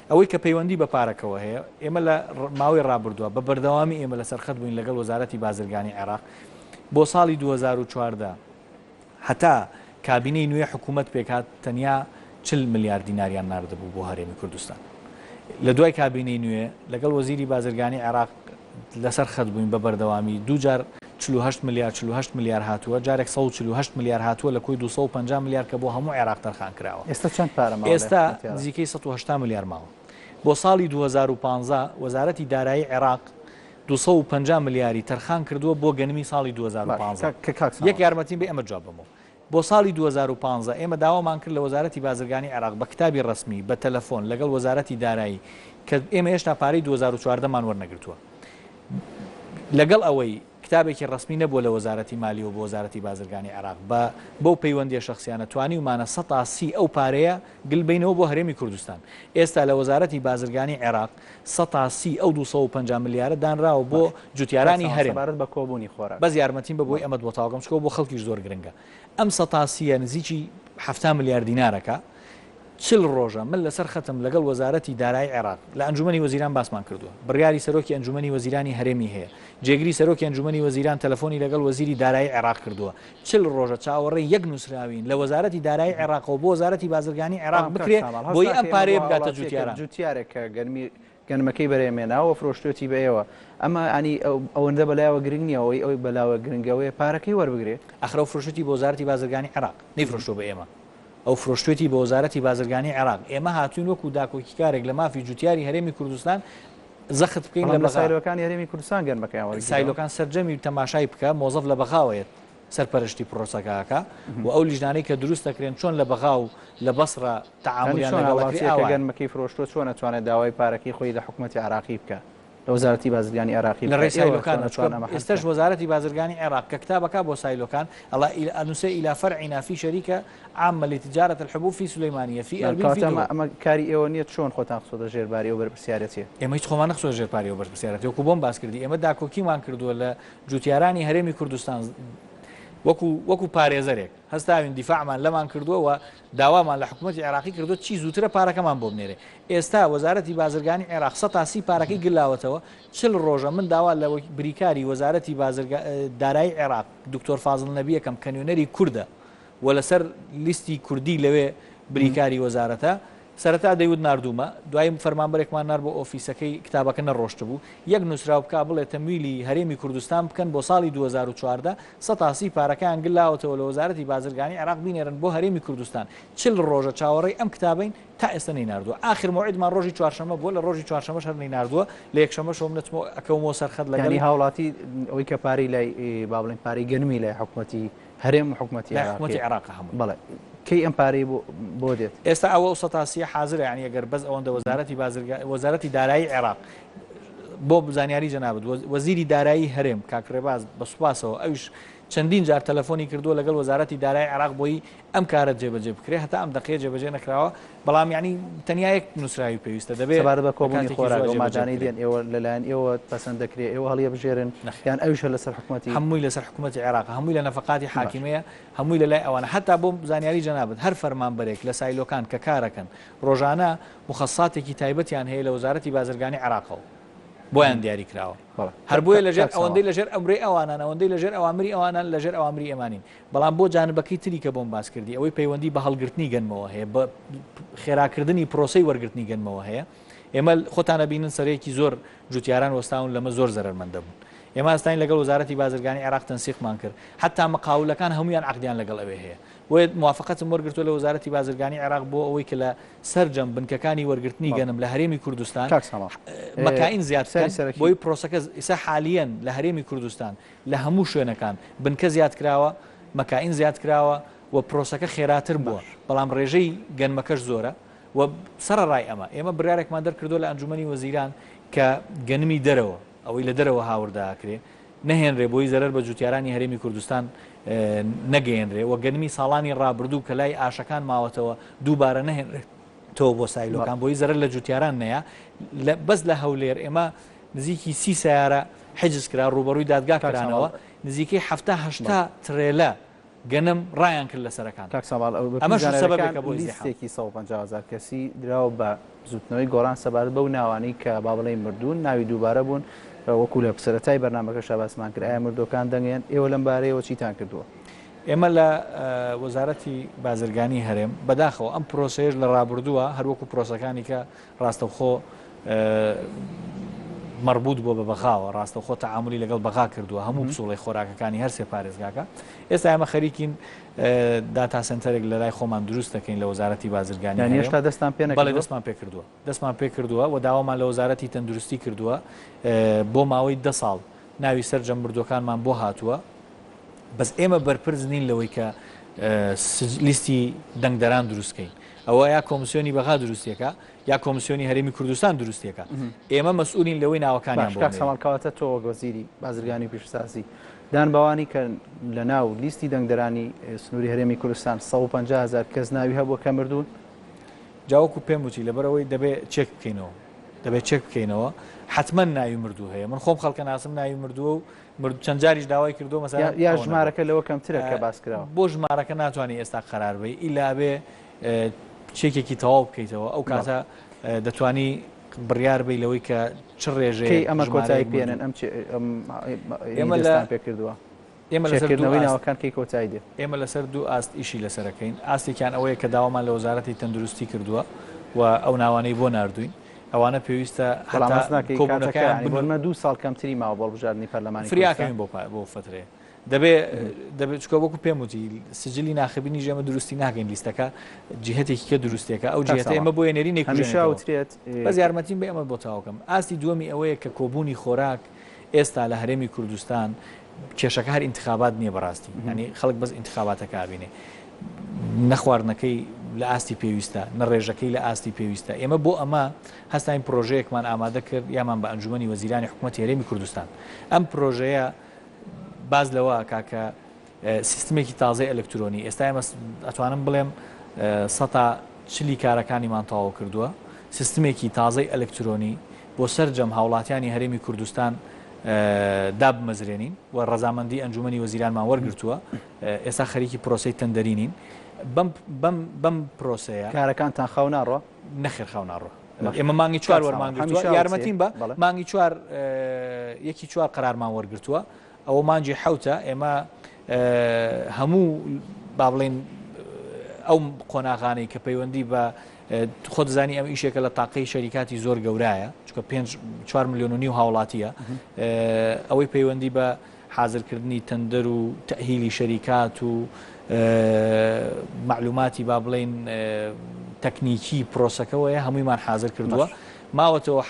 ئەوەی کە پەیوەندی بە پارەکەەوە هەیە ئێمە لە ماوەی ڕابردووە بە بەردەوامی ئێمە لە سەرخەت بووین لەگەڵ وەزارەتی بازرگانی عێراق بۆ ساڵی 2014 هەتا کابینەی نوێ حکوومەت پێکات تەنیا 40 ملیارد دیناریان ناردەبوو بۆ هەرێمی کوردستان لە دوای کابینەی نوێ لەگەڵ وەزیری بازرگانی عێراق لەسەر خەت بووین بە بەردەوامی دووجار 48 ملیار هاتووە جارێک 148 ملیار هاتووە لە کۆی 250 ملیار کە بۆ هەموو عێراق تەرخان کراوە. ئێستا چەند پارە ئێستا نزیکەی 180 ملیار ماوە. بۆ ساڵی 2015 وەزارەتی دارایی عێراق 250 ملیاری تەرخان کردووە بۆ گەنمی ساڵی 2015 یەک یارمەتیم بێ ئەمە جواب بمەوە. بۆ ساڵی 2015 ئێمە داوامان کرد لە وەزارەتی بازرگانی عێراق بە کتابی ڕسمی بە تەلەفۆن لەگەڵ وەزارەتی دارایی کە ئێمە هێشتا پارەی 2014 مان وەرنەگرتووە لەگەڵ ئەوەی کتابێکی ڕسمی نەبووە لە وەزارەتی مالی و بۆ وەزارەتی بازرگانی عێراق بەو پەیوەندیە شخصیانە توانی ومانە 130 ئەو پارەیە گلبینەوە بۆ هەرێمی کوردستان. ئێستا لە وەزارەتی بازرگانی عێراق 130 ئەو 250 ملیارە دانراوە بۆ جوتیارانی هەرێم بە کۆبوونی خۆراک. بەس یارمەتیم بە بۆی ئەمە بۆ تاواگەم چکۆ بۆ خەڵکیش زۆر گرنگە. ئەم 130 نزیکی 7 ملیار دینارەکە 40 ڕۆژە من لەسەر ختم لەگەڵ وەزارەتی دارایی عێراق لە ئەنجومەنی وەزیران باسمان کردووە. بڕیاری سەرۆکی ئەنجومەنی وەزیرانی هەرێمی هەیە. جێگری سەرۆکی ئەنجومەنی وەزیران تەلەفۆنی لەگەڵ وەزیری دارایی عێراق کردووە. 40 ڕۆژە چاوەڕێی یەک نووسراوین لە وەزارەتی دارایی عێراقەوە بۆ وەزارەتی بازرگانی عێراق بکرێ بۆی ئەم پارەیە بگاتە جوتیاران. جوتیارێکە گەنمەکەی بەرێمێناوە فرۆشتوێتی بەیەوە ئەمە ئەنی ئەوەندە بەلایەوە گرنگ نییەوەی ئەوی بەلاوە گرنگەوەی پارەکەی وەربگرێت. ئەخرە فرۆشتی بۆ وەزارەتی بازرگانی عێراق نەیفرۆشتۆ بە ئێمە. ئەو فرۆشتوێتی بە وەزارەتی بازرگانی عێراق ئێمە هاتوین وەکو داکۆکی کارێک لە مافی جوتیاری هەرێمی کوردستان زەخت بکەین لە سایلۆکانی هەرێمی کوردستان گەنمەکەیان سایلۆکان سەرجەمی تەماشای بکە مۆزەف لە بەغاوێت سەرپەرشتی پرۆسەکەکە و ئەو لیژنانەی کە دروست دەکرێن چۆن لە بەغا و لە بەسرە تەعاملیان لەگەڵ گەنمەکەی فرۆشتۆ چۆن ناتوانێت داوای پارەکەی خۆی لە حکوومەتی عراقی بکە لە وەزارەتی بازرگانی عراقی لە ڕێی سایلۆکان ئێستش وەزارەتی بازرگانی عێراق کە کتابەکە بۆ سایلۆکان ئەڵا ئەنووسێ إلى فرع نافي شركة عامة لتجارة الحبوب في سليمانية في أربيل في ئەمە کاری ئێوە نییە چۆن خۆتان خسۆدە ژێرباری ئەو بەرپرسیارەتیە ئێمە هیچ خۆمان نەخسۆ ژێرپاری ئەو بەرپرسیارەتی وەکو بۆم باس کردی ئێمە داکۆکیمان کردووە لە جوتیارانی هەرێمی کوردستان وەکو پارێزەرێک هەستاوین دیفاعمان لەمان کردووە داوامان لە حکوومەتی عێراقی کردو چی زووترە پارەکەمان بۆ بنێرێ. ئێستا وەزارەتی بازرگانی عێراق 130 پارەکەی گلاوەتەوە 40 ڕۆژە من داوا لە بریکاری وەزارەتی دارایی عێراق دکتۆر فازڵ نەبی یەکەم کەنیۆنەری کوردە و لەسەر لیستی کوردی لەوێ بریکاری وەزارەتە سەرەتا دەیوت نردومە دوای فەرمانبەرێکمان نار بۆ ئۆفیسەکەی کتابەکە نەڕۆشت بوو یەک نووسراو بکە بڵێ تەمویلی هەرێمی کوردستان بکەن بۆ ساڵی 2014 130 پارەکەیان گلاوەتەوە لە وەزارەتی بازرگانی عێراق بینێرن بۆ هەرێمی کوردستان 40 ڕۆژە چاوەڕێی ئەم کتابین تا ئێستا نەیناردووە. آخر موعدمان ڕۆژی چوارشەمە بۆ لە ڕۆژی چوارشەمەش هەر نەیناردووە لە یەکشەمە شۆم ئەکەومەوە سەرخەت لەگەڵی هاوڵاتی ئەوەی کە پارەی لای با بڵێن پارەی گەنمی لای حکوومەتی هەرێم و حکوومەتی عێراق هەموو بەڵێ کەی ئەم پارەی بۆ دێت ئێستا ئەوە 130 حاضرە یعنی ئەگەر بەس ئەوەندە وەزارەتی دارایی عێراق بۆ بزانیاری جەنابەت وەزیری دارایی هەرێم کاکڕێباز بە سوپاسەوە ئەوش چەندین جار تەلەفۆنی کردووە لەگەڵ وەزارەتی دارایی عێراق بۆی ئەم کارە جێبەجێ بکرێ هەتا ئەم دقەیە جێبەجێ نەکراوە بەڵام یعنی تەنیا یەک نووسراوی پێویستە دەبێت بە کۆبوونی خۆراک و ماجانی دێن ئێوە لەلایەن ئێوە پەسەند دەکرێت ئێوە هەڵیە بژێرن یان ئەوش لەسەر حکوومەتی هەمووی لەسەر حکوومەتی عێراق هەمووی لە نەفقاتی حاکیمەیە هەمووی لە لای ئەوانە هەتا بۆ زانیاری جەنابەت هەر فەرمانبەرێک لە سایلۆکان کە کارەکەن ڕۆژانە مخەساتێکی تایبەتیان هەیە لە وەزارەتی بازرگانی عێراقەوە بۆیان دیاری کراوە هەر بۆیە لەژێر ئەوەندەی لەژێر ئەمری ئەوانان ئەوەندەی لەژێر ئەوامری ئەوانان لەژێر ئەوامری ئەمانین بەڵام بۆ جانبەکەی تری کە بۆم باس کردی ئەوەی پەیوەندی بە هەڵگرتنی گەنمەوە هەیە بە خێراکردنی پرۆسەی وەرگرتنی گەنمەوە هەیە ئێمە خۆتانە بینن سەرەیەکی زۆر جوتیاران وەستاون لەمە زۆر زەرمەندە بوون ئێمە ئەستاین لەگەڵ وەزارەتی بازرگانی عێراق تەنسیقمان کرد حتا مقاولەکان هەمویان عقدیان لەگەڵ ئەوێ هەیە وێت موافقەتم وەرگرتووە لە وەزارەتی بازرگانی عێراق بۆ ئەوەی کە لە سەرجەم بنکەکانی وەرگرتنی گەنم لە هەرێمی کوردستان مەکائین زیادکەن بۆی پرۆسەکە ئێستا حالیەن لە هەرێمی کوردستان لە هەموو شوێنەکان بنکە زیاد کراوە مەکائین زیاد کراوە و پرۆسەکە خێراتر بووە بەڵام ڕێژەی گەنمەکەش زۆرە و سەرڕای ئێمە بڕیارێکمان دەرکردو لە ئەنجومەنی وەزیران کە گەنمی دەرەوە ئەوەی لە دەرەوە هاورداکرێ نەهێنرێ بۆی زەرەر بە جوتیارانی هەرێمی کوردستان نەگەێنرێ و گەنمی ساڵانی ڕابردوو کە لای ئاشەکان ماوەتەوە دووبارە نەهێنرێتەوە بۆ سایلۆکان بۆی زەرەر لە جوتیاران نەیە بەس لە هەولێر ئێمە نزیکی 30 سیارە حجز کرا ڕوبەڕووی دادگا کرانەوە نزیکەی 70 ترێلە گەنم ڕایان کرد لە سەرەکان ئەمەش سەبەبێکە بۆ لیستێکی 150,000 کەسی دراوە بە زوتنەوەی گۆڕان سەبارەت بەو ناوانەی کە با بڵێن مردوون ناوی دووبارە بوون وەکو لە سەرەتای بەرنامەکەش باسمان کرد ئایا مردوەکان دەنگێن ئێوە لەم بارەیەوە چیتان کردووە ئێمە لە وەزارەتی بازرگانی هەرێم بەداخەوە ئەم پرۆسەیەش لە ڕابردووە هەروەکو پرۆسەکانی کە ڕاستەوخۆ مربوط بۆ بە بەغاوە ڕاستەوخۆ تەعاملی لەگەڵ بەغا کردووە هەموو پسوڵی خۆراکەکانی هەر سێ پارێزگاکە ئێستا ئێمە خەریکین داتا سنتەرێک لە لای خۆمان دروست دەکەین لە وەزارەتی بازرگانی هێشتا دەستان پێ نەکردووە بەڵێ دەستمان پێ کردووە و داوامان لە وەزارەتی تەندروستی کردووە بۆ ماوەی 10 ساڵ ناوی سەرجەم مردوەکانمان بۆ هاتووە بەس ئێمە بەرپرس نین لەوەی کە لیستی دەنگدەران دروستکەین ئەوە یا کۆمسیۆنی بەغا دروستیەکە یا کۆمسیۆنی هەرێمی کوردستان دروستیەکە ئێمە مەسئولین لەوەی ناوەکانیان کاک سەماڵکەواتە تۆ وەزیری بازرگانی پیشسازی دان باوانی کە لە ناو لیستی دەنگدەرانی سنووری هەرێمی کوردستان 150,000 کەس ناوی هەبووە کە مردوون جاوەکو پێم وتی لەبەرەوەی دەبێت چێک بکەینەوە حتمما ناوی مردوو هەیە من خۆم خەڵکە ناسم ناوی مردووە و چەند جاریش داوای کردو مەسەلا یا ژمارەکە لەوە کەمترە کە باسکراوە بۆ ژمارەکە ناتوانانی ئێستا قەرار بێ ئیلا بێ چێکێکی تەواو بکەیتەوە ئەو کاتە دەتوانی بڕیار بی لەوەی کە چ ڕێژەیە ئەمە کۆتایی پێێنن ئەمە لە پێکردووە ئێمەکردنەوەی ناوەکان کەی کۆتایی دێ ئێمە لەسەر دوو ئاست ئیشی لەسەرەکەین ئاستێکیان ئەوەیە کە داوامان لە وەزارەتی تەندروستی کردووە و ئەو ناوانەی بۆ نردوین ئەوانە پێویستە کۆبوونەکەمە 2 ساڵ کەمتری ماوە بۆ بژاردننی پەرلەمانی فریاکەین بۆ فترێ دەبێت چکە وەکو پێم وتی سجلی ناخبینی ژێمە دروستی ناگەین لیستەکە جهتێکی کە دروستێکە ئەو جهتە ئێمە بۆ هێنەری نێکوژێت بەس یارمەتیم بە ئەمە بۆ تاوکەم ئاستی دووەمی ئەوەیە کە کۆبوونی خۆراک ئێستا لە هەرێمی کوردستان کێشەکە هەر انتخابات نییە بەڕاستی ینی خەڵک بەس انتخاباتەکە بینێ نەخواردنەکەی لە ئاستی پێویستە نەڕێژەکەی لە ئاستی پێویستە ئێمە بۆ ئەمە هەستین پرۆژەیەکمان ئامادە کرد یامان بە ئەنجومەنی وەزیرانی حکوومەتی هەرێمی کوردستان ئەم پرۆژەیە باز لەوە کاکە سیستمێکی تازای ئەلکترۆنی ئێستا ئێمە ئەتوانم بڵێم 140 کارەکانیمان تەواو کردووە سیستمێکی تازای ئەلکترۆنی بۆ سەرجەم هاوڵاتیانی هەرێمی کوردستان دابمەزرێنین و ڕەزامەندی ئەنجومەنی وەزیرانمان وەرگرتووە ئێستا خەریکی پرۆسەی تەندەرینین بەم پرۆسەیە کارەکانتان خاو ناڕۆ نەخێر خاو ناڕۆ ئێمە مانگی 4 وەرمانگرتووە یارمەتیم بە مانگی 4 یەکی 4 قەرارمان وەرگرتووە ئەوە مانجی حوتە ئێمە هەموو با بڵێن ئەو قۆناغانەی کە پەیوەندی بە خۆ دەزانی ئەم ئیشێکە لە تاقەی شەریکاتی زۆر گەورایە چکە 4 ملیۆن و نیو هاوڵاتیە ئەوەی پەیوەندی بە حازرکردنی تەندەر و تەهیلی شەریکات و معلوماتی با بڵێن تەکنیکی پرۆسەکەوەیە هەموویمان حازر کردووە ماوەتەوە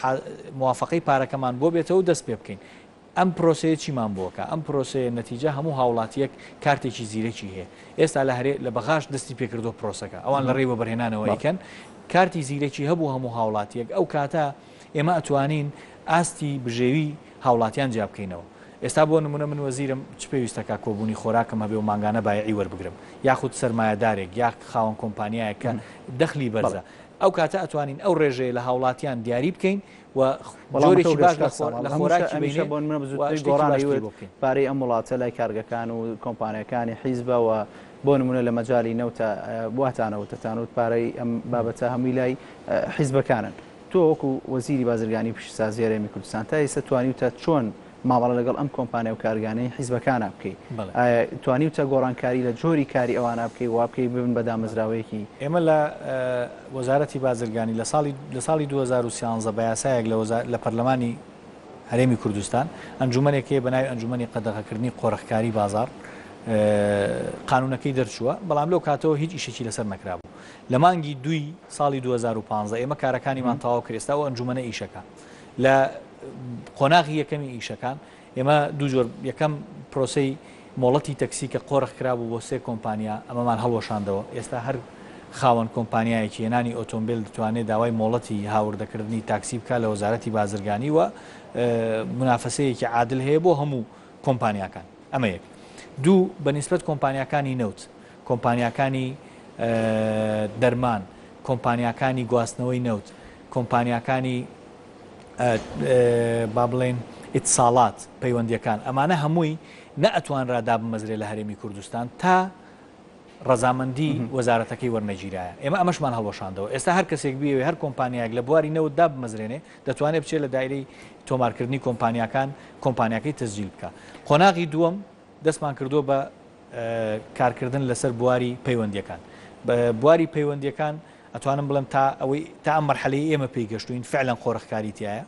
موافقەی پارەکەمان بۆ بێتەوە دەست پێ بکەین ئەم پرۆسەیە چیمان بۆکە ئەم پرۆسەیە نەتیجە هەموو هاوڵاتیەک کارتێکی زیرەکی هەیە ئێستا لە بەغاش دەستی پێکردو پرۆسەکە ئەوان لە ڕێوە بەرهێنانەوەیکەن کارتی زیرەکی هەبوو هەموو هاوڵاتیەک ئەو کاتە ئێمە ئەتوانین ئاستی بژێوی هاوڵاتیان جیا بکەینەوە ئێستا بۆ نمونە من وەزیرم چ پێویستەکە کۆبوونی خۆراکەم هەبێ و ماگانە بایعی وەربگرم یاخود سەرمایەدارێک یا خاوەن کۆمپانیایە کە دەخلی بەرزە ئەو کاتە ئەتوانین ئەو ڕێژەیە لە هاوڵاتیان دیاری بکەین و جۆرێکی باش لە خۆراکی بینێ بۆ منە بزووتری گۆڕانەوێت پارەی ئەم وڵاتە لای کارگەکان و کۆمپانیەکانی حیزبەوە بۆ نمونە لە مەجای نەوتە واتانەوەتەتان و پارەی ئەم بابەتە هەمووی لای حیزبەکانن تۆ وەکو وەزیری بازرگانی پیشسازی هەرێمی کوردستان تا ئێستا توانیوتە چۆن ماوەڵە لەگەڵ ئەم کۆمپانیا و کارگانەی حیزبەکانە بکەیت توانیوتە گۆڕانکاری لە جۆری کاری ئەوانە بکەی وا بکەی ببن بە دامەزراوەیەکی ئێمە لە وەزارەتی بازرگانی لە ساڵی 2013 بە یاسایەک لە پەرلەمانی هەرێمی کوردستان ئەنجومەنێکی بەناوی ئەنجومەنی قەدەغەکردنی قۆڕەخکاری بازار قانونەکەی دەرچووە بەڵام لەو کاتەوە هیچ ئیشێکی لەسەر نەکرابوو لە مانگی دوی ساڵی 2015 ئێمە کارەکانیمان تەواو کرد ئێستا و ئەنجومەنە ئیشەکە لە قۆناغی یەکەمی ئیشەکان ئێمە دوو جۆر یەکەم پرۆسەی مۆڵەتی تەکسی کە قۆڕخ کرابوو بۆ 3 کۆمپانیا ئەمەمان هەڵوەشاندەوە ئێستا هەر خاوەن کۆمپانیایەکی هێنانی ئۆتۆمبیل دەتوانێت داوای مۆڵەتی هاوردەکردنی تاکسی بکە لە وەزارەتی بازرگانی و منافەسەیەکی عادل هەیە بۆ هەموو کۆمپانیاکان ئەمە یەک دوو بەنسبەت کۆمپانیاکانی نەوت کۆمپانیاکانی دەرمان کۆمپانیاکانی گواستنەوەی نەوت کۆمپانیاکانی با بڵێن ئیتساڵات پەیوەندیەکان ئەمانە هەمووی نەئەتوانرا دابمەزرێ لە هەرێمی کوردستان تا ڕەزامەندی وەزارەتەکەی وەرنەگیرایە ئێمە ئەمەشمان هەڵوەشاندەوە ئێستا هەر کەسێک بیەوێ هەر کۆمپانیاک لە بواری نەوت دابمەزرێنێ دەتوانێت بچێت لە دایرەی تۆمارکردنی کۆمپانیاکەی تەسجیل بکە قۆناغی دووەم دەستمان کردووە بە کارکردن لەسەر بواری پەیوەندیەکان بواری پەیوەندیەکان ئەتوانم بڵم تا ئەم مەرحەلەی ئێمە پێیگەشتوین فعلا قۆڕخکاریتیایە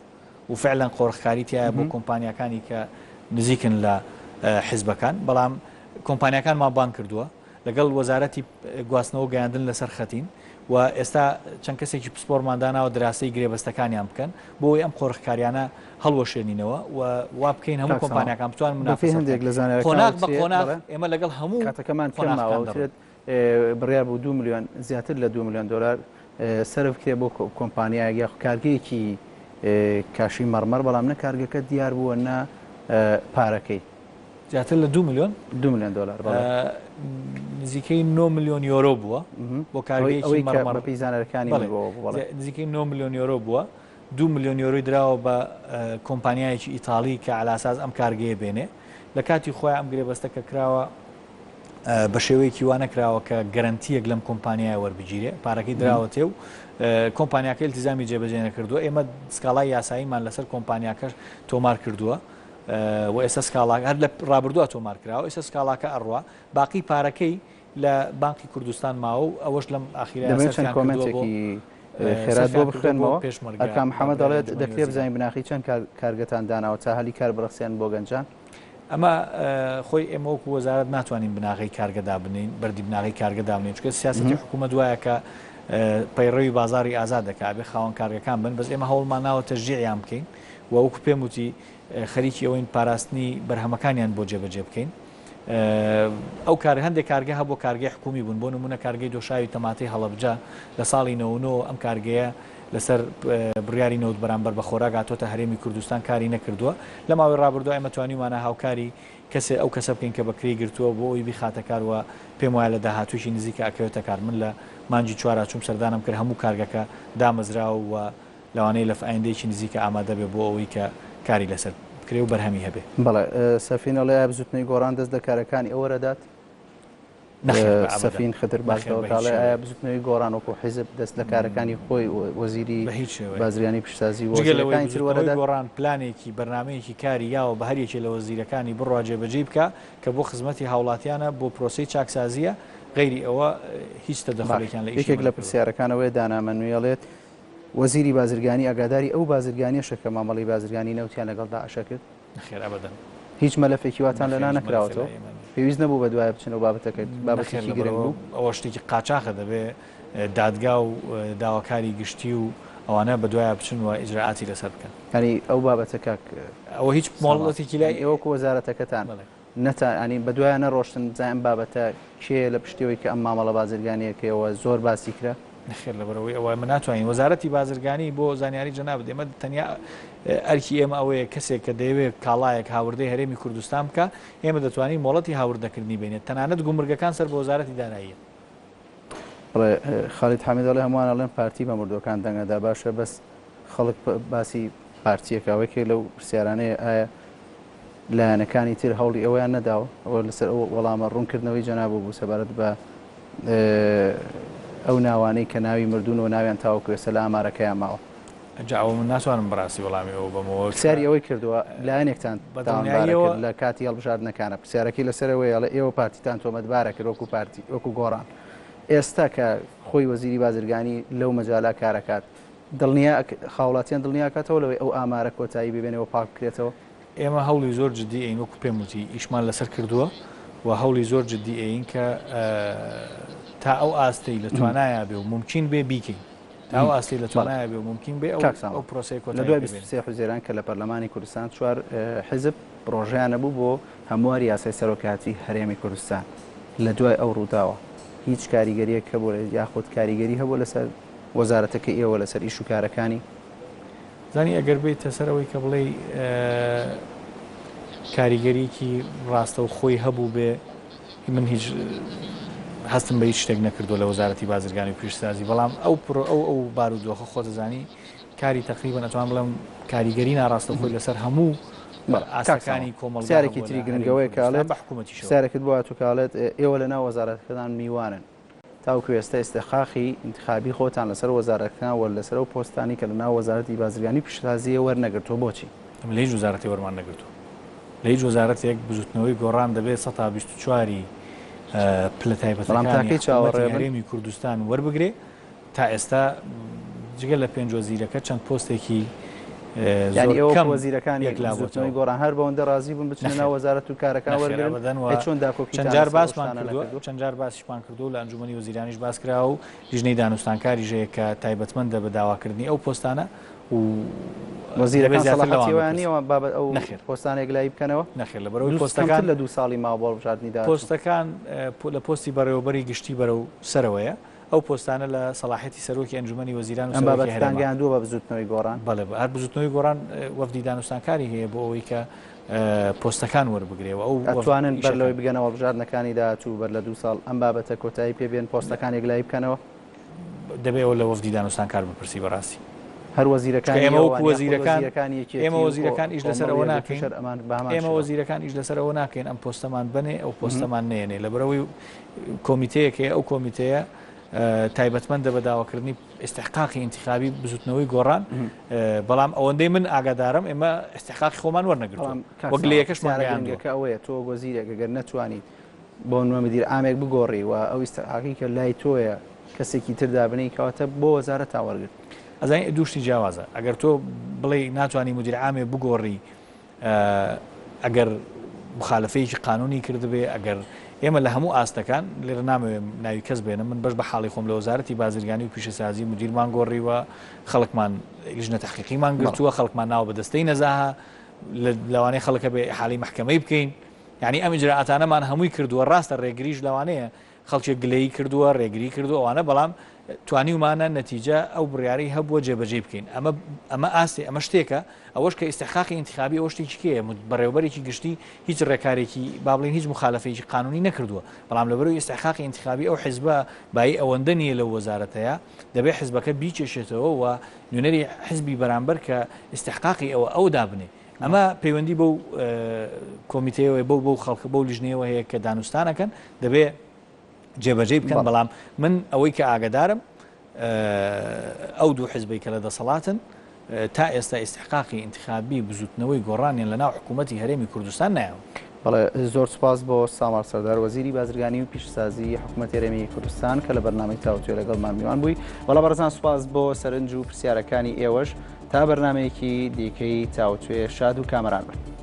و فعلا قۆڕخکاریتیایە بۆ کۆمپانیەکانی کە نزیکن لە حیزبەکان بەڵام کۆمپانیەکانمان بان کردووە لەگەڵ وەزارەتی گواستنەوە گەیاندن لەسەر خەتین و ئێستا چەند کەسێکی پسپۆرمانداناوە دراستەی گرێبەستەکانیان بکەن بۆی ئەم قۆڕخکاریانە هەڵوەشێنینەوە و وا بکەین هەموو کۆمپانیەکان بتوان قۆناغ بە قۆناغ ئێمە لەگەڵ هەموو کاتەکەمان کەماوە بڕیار بوو 2 میلیۆن زیاتر لە 2 میلیۆن دلار سرف کرێ بۆ کۆمپانیایە یا کارگەیەکی کاشی مەڕمەڕ بەڵام نە کارگەکە دیار بووە نە پارەکەی زیاتر لە 2 میلیۆن 2 میلیۆن دلار نزیکەی 9 میلیۆن یۆرۆ بووە بۆ کارگەیەکی مەڕمەڕ پیزانەکانی نزیکەی 9 میلیۆن یۆرۆ بووە 2 میلیۆن یۆرۆی درراوە بە کۆمپانیایەکی ئیتاڵی کە علاساز ئەم کارگەیە بێنێ لە کاتی خۆی ئەم گرێبەستەکە کراوە بە شێوەیەکی وانەکراوە کە گەرنتیەک لەم کۆمپانیای وەربگیرێ پارەکەی دراوەتێ و کۆمپانیاکە التیزامی جێبەجێ نەکردووە ئێمە سکاڵای یاساییمان لەسەر کۆمپانیاکەش تۆمار کردووە و ئێستا سکاڵاک هەر لە ڕابردووە تۆمار کراوە ئێستا سکاڵاکە ئەڕوا باقی پارەکەی لە بانکی کوردستان ماوە و ئەوەش لەم ئاخیرا کۆمنتێکی خێرات بۆ بخێنمەوە ئەکام محەممەد دەڵێت دەکرێت بزانین بناخی چەند کارگەتان داناوە تا هەلی کار بڕخسیان بۆ گەنجان ئەمە خۆی ئێمە وەکو وەزارەت ناتوانین بناغی کارگەدا بنین بەردی بناغی کارگەدا بنین چکە سیاسەتی حکوومەت وایە کە پەیڕەوی بازاری ئازاد دەکات بێ خاوەن کارگەکان بن بەس ئێمە هەوڵمان ناوە تەشجیعیان بکەین و وەکو پێم وتی خەریکی ئەوەین پاراستنی بەرهەمەکانیان بۆ جێبەجێ بکەین ئەو کار هەندێک کارگە هەبوو کارگەی حکومی بوون بۆ نمونە کارگەی دۆشاوی تەماتەی هەڵەبجە لە ساڵی 99 ئەم کارگەیە لەسەر بڕیاری نەوت بەرامبەر بە خۆراک هاتۆتە هەرێمی کوردستان کاری نەکردووە لە ماوەی ڕابردووە ئێمە توانیمانە هاوکاری کەسێ ئەو کەسە بکەین کە بەکری گرتووە بۆ ئەوی بیخاتە کارەوە پێم وایە لە داهاتووشی نزیکە ئەکەوێتە کار من لە مانجی چوارە چوم سەردانم کرد هەموو کارگەکە دامەزراوە و لەوانەیە لە ئایندەیەکی نزیکە ئامادە بێ بۆ ئەوەی کە کاری لەسەر بکرێ و بەرهەمی هەبێ بەڵێ سەفینە لە بزوتنەوەی گۆڕان دەست لە کارەکانی ئەوەرەدات سەفین خدر باشەوەکڵێ ئایا بزوتنەوەی گۆڕان وەکو حیزب دەست لە کارەکانی خۆی وەزیری بازرگانی پیشسازی وەرەدات گۆڕان پلانێکی بەرنمەیەکی کاری یاوە بە هەریەکێ لە وەزیرەکانی بڕوا جێبەجێ بکە کە بۆ خزمەتی هاوڵاتیانە بۆ پرۆسی چاکسازیە غیری ئەوە هیچ تەدەخڵێکیان لە یەکێک لە پرسیارەکانەوەی دانامەنوێڵێت وەزیری بازرگانی ئاگاداری ئەو بازرگانیە شەکە مامەڵی بازرگانی نەوتیان لەگەڵدا ئاشە کرد خێر ئەبەدەن هیچ مەلەفێکی واتان لەنا نەکراوەتەوە پێویست نەبوو بە دوایە بچنەوە بابەتەکەیت بابەتێکی گرنگ بوو ئەوە شتێکی قاچاقە دەبێت دادگا و داواکاری گشتی و ئەوانە بە دوایە بچن و ئیجراعاتی لەسەر بکەن ینی ئەو بابەتەکە ئەوە هیچ مۆڵەتێکی لای ئێوەکو وەزارەتەکەتان نەتانی بە دوایە نەڕۆشتن بزانم بابەتە کێ لە پشتەوەی کە ئەم مامەڵە بازرگانیەکەەوە زۆر باسی کرا نەخێر لەبەرەوەی ئەوە من ناتوانین وەزارەتی بازرگانی بۆ زانیاری جەناب ئێمە تەنیا ئەرکی ئێمە ئەوەیە کەسێک کە دەیەوێت کاڵایەک هاوردەی هەرێمی کوردستان بکە ئێمە دەتوانین مۆڵەتی هاوردەکردنی بێنێت تەنانەت گومرگەکان سەر بۆ وەزارەتی داراییە خاڵید حەمیدەڵێ هەمووان ئەڵێن پارتی بە مردوەکان دەنگەدا باشە بەس خەڵک باسی پارتیەکەوەیەکێ لەو پرسیارانەیە ئایا لایەنەکانی تر هەوڵی ئەویان نەداوە ئەوە لەسەر ئەو وەڵامە ڕوونکردنەوەی جەنابوو بوو سەبارەت بە ئەو ناوانەی کە ناوی مردون و ناویان تاوەکوێسە لە ئامارەکەیان ماوە ئەو من ناتوانم بەڕاستی وەڵامی ئەوە بەمەوە پرسیاری ئێوەی کردووە لایەنێکتان بەدڵنیاییەوە لە کاتی هەڵبژاردنەکانە پرسیارەکەی لەسەرەوەی ئەڵێ ئێوە پارتیتان تۆمەتبارە کرد وەکو پارتی وەکو گۆڕان ئێستا کە خۆی وەزیری بازرگانی لەو مەجالا کارەکات دڵنیا خاوڵاتیان دڵنیاکاتەوە لەوەی ئەو ئامارە کۆتایی ببێنەوە پاک بکرێتەوە ئێمە هەوڵی زۆر جددی ئەین وەکو پێم وتی ئیشمان لەسەر کردووە و هەوڵی زۆر جددی ئەین کە تا ئەو ئاستی لە توانایە بێ و ممکن بێ بیکەین تا ئەو ئاستی لە توانایە بێ و ممکن بێ ئەو پرۆسی لە دوای 23 حوزێران کە لە پەرلەمانی کوردستان چوار حزب پرۆژەیانە بوو بۆ هەموار یاسای سەرۆکاتی هەرێمی کوردستان لە دوای ئەو ڕووداوە هیچ کاریگەریەک هەبوو یاخود کاریگەری هەبوو لەسەر وەزارەتەکە ئێوە لەسەر ئیش و کارەکانی زانی ئەگەر بێتە سەرەوەی کە بڵێ کاریگەریکی ڕاستە و خۆی هەبوو بێ من هیچ هەستم بە هیچ شتێک نەکردو لە وەزارەتی بازرگانی و پیشسازی بەڵام ئەو بارودۆخە خۆتەزانی کاری تقریبا ئەتوان بڵێم کاریگەری ناڕاستە خۆی لەسەر هەموو ئاسەکانی کۆمەڵ سیارێکی تری گرنگەوەی کاڵێت بە حکوومەتی سیارەکەت بۆ تو کاڵێت ئێوە لە ناو وەزارەتەکەدان میوانن تاوکو ئێستا ئێستەخاخی انتخابی خۆتان لەسەر وەزارەتەکان وە لەسەر و پۆستانی کە لە ناو وەزارەتی بازرگانی پیشسازیە وەرنەگرتووە بۆچی لە هیچ وەزارەتی وەرمان نەگرتووە لە هیچ وەزارەتێک بزوتنەوەی گۆڕان دەبێت 124 پلە تایبەتەکانی هەرێمی کوردستان وەربگرێ تا ئێستا جگە لە 5 وەزیرەکە چەند پۆستێکی ئەوە وەزیرەکانی یەکلاوەی گۆڕان هەر بەوەندە ڕازی بوون بچنە ناو وەزارەت و کارەکان وەرگرن چۆن داکۆکی چەند جار باسمان کردووە چەند جار باسیشمان کردو لە ئەنجومەنی وەزیرانیش باس کراوە و لیژنەی دانوستانکاری ژەیە کە تایبەتمەندە بە داواکردنی ئەو پۆستانە و وەزیرەکان سەڵاحەتیوانیەوە بابەت ئەو پۆستانێک لای بکەنەوە نەخێر لەبەرەوەی پۆستەکان لە 2 ساڵی ماوە بۆ بژاردننیدا پۆستەکان لە پۆستی بەڕێوەبەری گشتی بەرەو سەرەوەیە ئەو پۆستانە لە سەلاحەتی سەرۆکی ئەنجومەنی وەزیران و ئەم بابەتان گەیاندووە بە بزوتنەوەی گۆڕان. بەڵێ هەر بزوتنەوەی گۆڕان وەفدی دانوستانکاری هەیە بۆ ئەوەی کە پۆستەکان وەربگرێەوە ئەو ئەتوانن بەر لەوەی بگەنەوە بژاردنەکانی داهاتوو بەر لە 2 ساڵ ئەم بابەتە کۆتایی پێبێن پۆستەکانێک لای بکەنەوە. دەبێەوە لە وەفدی دانوستانکار بپرسی بەڕاستی هەر وەزیرەکان ئێمە وەزیرەکان ئیش لەسەر ئەوە ناکەین ئێمە وەزیرەکان ئیش لەسەر ئەوە ناکەین ئەم پۆستەمان بنێ ئەو پۆستەمان نێنێ لە بەرەوەی کۆمیتەیەکێ ئەو کۆمیتەیە تایبەتمەندە بە داواکردنی ئستحقاقی انتخابی بزوتنەوەی گۆڕان بەڵام ئەوەندەی من ئاگادارم ئێمە ئستحقاقی خۆمان وەرنەگرتووە وەک لە یەکەشمانگەکە ئەوەیە تۆ وەزیرێک گەر نەتوانیت بۆ نوێمەدیر ئامێک بگۆڕی و ئەو ئستحقاقی کە لای تۆیە کەسێکی تردا بنی کەواتە بۆ وەزارەت تاوەرگرت. ئەزای دووشتی جیاوازە ئەگەر تۆ بڵێ ناتوانانی مدیر عامێ بگۆڕی ئەگەر مخالفەیەکی قانونی کردبێ ئەگەر ئێمە لە هەموو ئاستەکان لێرە نامەوێ ناوی کەس بێنە من بەش بە حاڵی خۆم لە وەزارەتی بازرگانی و پیشەسازی مدیرمان گۆڕیوە خەڵکمان لیژنە تەحقیقیمان گرتووە خەڵکمان ناو بەدەستەی نەزاها لەوانەیە خەڵکە بێ حاڵی محکەمەی بکەین یعنی ئەم ئیجراعاتانەمان هەمووی کردووە ڕاستە ڕێگریش لەوانەیە خەڵکێک گلەیی کردووە ڕێگری کردو ئەوانە بەڵام توانیومانە نەتیجە ئەو بڕیاری هەبووە جێبەجێ بکەین ئەمە ئاستی ئەمە شتێکە ئەوەش کە ئستحقاقی انتخابی ئەوە شتێکی کێیە بەڕێوەبەرێکی گشتی هیچ ڕێکارێکی با بڵێن هیچ مخالفەیەکی قانونی نەکردووە بەڵام لەبەرەوەی ئستحقاقی انتخابی ئەو حیزبە بای ئەوەندە نییە لەو وەزارەتەیە دەبێت حیزبەکە بیچێشێتەوە و نوێنەری حیزبی بەرامبەر کە ئستحقاقی ئەو دابنێ ئەمە پەیوەندی بەو کۆمیتەیەوە بۆ خەڵکە بەو لیژنەوە هەیە کە دانوستانەکەن دەبێت جێبەجێ بکەن بەڵام من ئەوەی کە ئاگدارم ئەو دوو حیزبی کە لە دەسەڵاتن تا ئێستا ئستحقاقی انتخابی بزوتنەوەی گۆڕانیان لەناو حکوومەتی هەرێمی کوردستان نایەوە. بەڵێ زۆر سپاس بۆ سامار سەردار وەزیری بازرگانی و پیشسازی حکوومەتی هەرێمی کوردستان کە لە بەرنامەی تاوتوێ لەگەڵمان میوان بووی. بەڵام بەڕێزان سوپاس بۆ سەرنج و پرسیارەکانی ئێوەش تا بەرنامەیەکی دیکەی تاوتوێ شاد و کامەران بن.